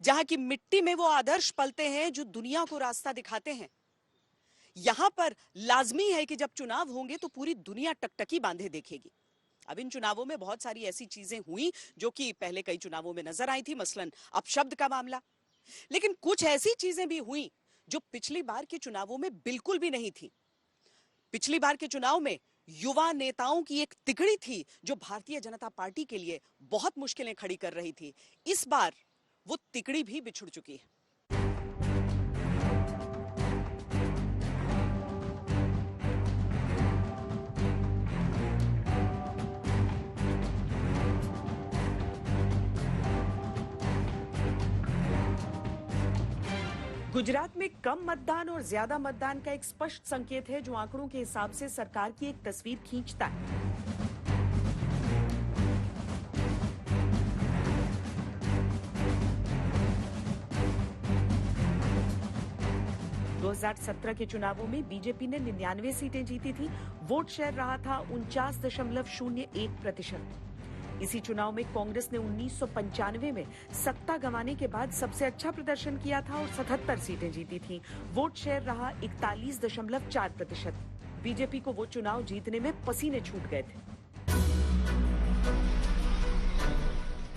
जहां की मिट्टी में वो आदर्श पलते हैं जो दुनिया को रास्ता दिखाते हैं। यहां पर लाजमी है कि जब चुनाव होंगे तो पूरी दुनिया टकटकी बांधे देखेगी। अब इन चुनावों में बहुत सारी ऐसी चीजें हुई जो कि पहले कई चुनावों में नजर आई थी, मसलन अपशब्द का मामला। लेकिन कुछ ऐसी चीजें भी हुई जो पिछली बार के चुनावों में बिल्कुल भी नहीं थी। पिछली बार के चुनाव में युवा नेताओं की एक तिकड़ी थी जो भारतीय जनता पार्टी के लिए बहुत मुश्किलें खड़ी कर रही थी। इस बार वो तिकड़ी भी बिछुड़ चुकी है। गुजरात में कम मतदान और ज्यादा मतदान का एक स्पष्ट संकेत है जो आंकड़ों के हिसाब से सरकार की एक तस्वीर खींचता है। 2017 के चुनावों में बीजेपी ने 99 सीटें जीती थी। वोट शेयर रहा था 49.01%। इसी चुनाव में कांग्रेस ने 1995 में सत्ता गंवाने के बाद सबसे अच्छा प्रदर्शन किया था और 77 सीटें जीती थीं। वोट शेयर रहा 41.4%। बीजेपी को वो चुनाव जीतने में पसीने छूट गए थे।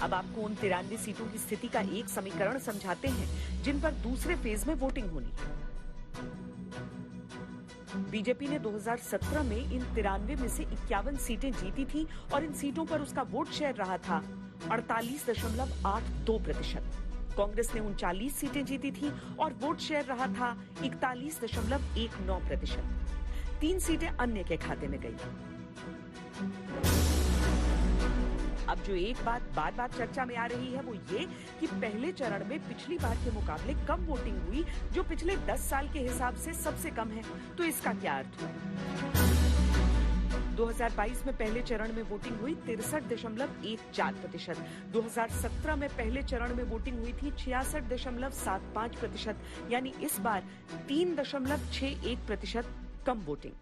अब आपको उन 93 सीटों की स्थिति का एक समीकरण समझाते हैं जिन पर दूसरे फेज में वोटिंग होनी है। बीजेपी ने 2017 में इन 93 में से 51 सीटें जीती थी और इन सीटों पर उसका वोट शेयर रहा था 48.82%। कांग्रेस ने 39 सीटें जीती थी और वोट शेयर रहा था 41.19%। 3 सीटें अन्य के खाते में गई। अब जो एक बात बार बार चर्चा में आ रही है वो ये कि पहले चरण में पिछली बार के मुकाबले कम वोटिंग हुई, जो पिछले 10 साल के हिसाब से सबसे कम है। तो इसका क्या अर्थ हुआ? 2022 में पहले चरण में वोटिंग हुई 63.14%। 2017 में पहले चरण में वोटिंग हुई थी 66.75%। यानी इस बार 3.61% कम वोटिंग।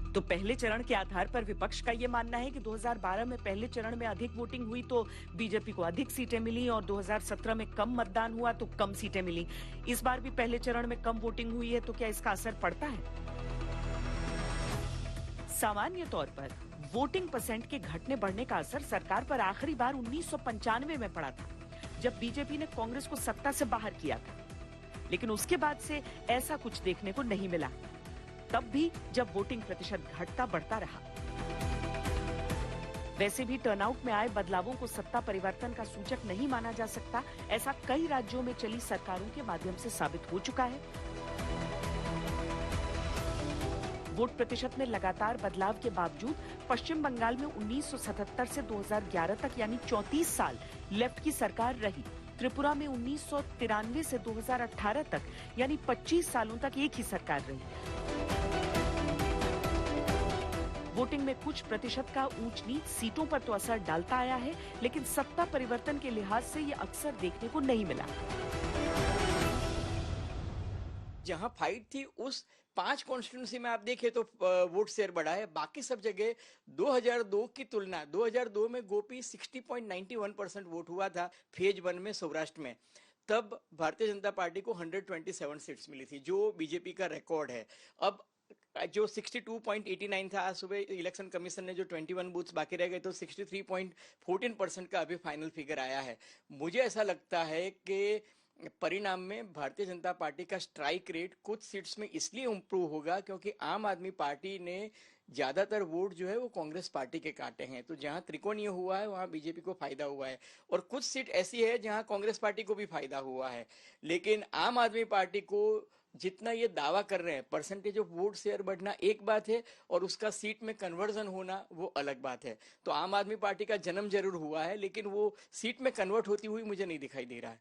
तो पहले चरण के आधार पर विपक्ष का यह मानना है कि 2012 में पहले चरण में अधिक वोटिंग हुई तो बीजेपी को अधिक सीटें मिली और 2017 में कम मतदान हुआ तो कम सीटें मिली। इस बार भी पहले चरण में कम वोटिंग हुई है तो क्या इसका असर पड़ता है? सामान्य तौर पर वोटिंग परसेंट के घटने बढ़ने का असर सरकार पर आखिरी बार 1995 में पड़ा था, जब बीजेपी ने कांग्रेस को सत्ता से बाहर किया था। लेकिन उसके बाद से ऐसा कुछ देखने को नहीं मिला, तब भी जब वोटिंग प्रतिशत घटता बढ़ता रहा। वैसे भी टर्नआउट में आए बदलावों को सत्ता परिवर्तन का सूचक नहीं माना जा सकता। ऐसा कई राज्यों में चली सरकारों के माध्यम से साबित हो चुका है। वोट प्रतिशत में लगातार बदलाव के बावजूद पश्चिम बंगाल में 1977 से 2011 तक यानी 34 साल लेफ्ट की सरकार रही। त्रिपुरा में 1993 से 2018 तक यानी 25 सालों तक एक ही सरकार रही। वोटिंग में कुछ प्रतिशत का ऊंच नीच सीटों पर तो असर डालता आया है, लेकिन सत्ता परिवर्तन के लिहाज से ये अक्सर देखने को नहीं मिला। जहां फाइट थी उस 5 कॉन्स्टिट्यूंसी में आप देखें तो वोट शेयर बढ़ा है। बाकी सब जगह 2002 की तुलना 2002 में गोपी 60.91% वोट हुआ था फेज 1 में सौराष्ट्र में। तब भारतीय जनता पार्टी को 127 सीट्स मिली थी जो बीजेपी का रिकॉर्ड है। अब जो 62.89 था, आज सुबह इलेक्शन कमीशन ने जो 21 बूथ्स बाकी रह गए तो 63.14% का अभी फाइनल फिगर आया है। मुझे ऐसा लगता है कि परिणाम में भारतीय जनता पार्टी का स्ट्राइक रेट कुछ सीट्स में इसलिए इंप्रूव होगा क्योंकि आम आदमी पार्टी ने ज्यादातर वोट जो है वो कांग्रेस पार्टी के काटे हैं। तो जहां त्रिकोणीय हुआ है वहां बीजेपी को फायदा हुआ है और कुछ सीट ऐसी है जहां कांग्रेस पार्टी को भी फायदा हुआ है। लेकिन आम आदमी पार्टी को जितना ये दावा कर रहे हैं परसेंटेज ऑफ वोट शेयर बढ़ना एक बात है और उसका सीट में कन्वर्जन होना वो अलग बात है। तो आम आदमी पार्टी का जन्म जरूर हुआ है लेकिन वो सीट में कन्वर्ट होती हुई मुझे नहीं दिखाई दे रहा है।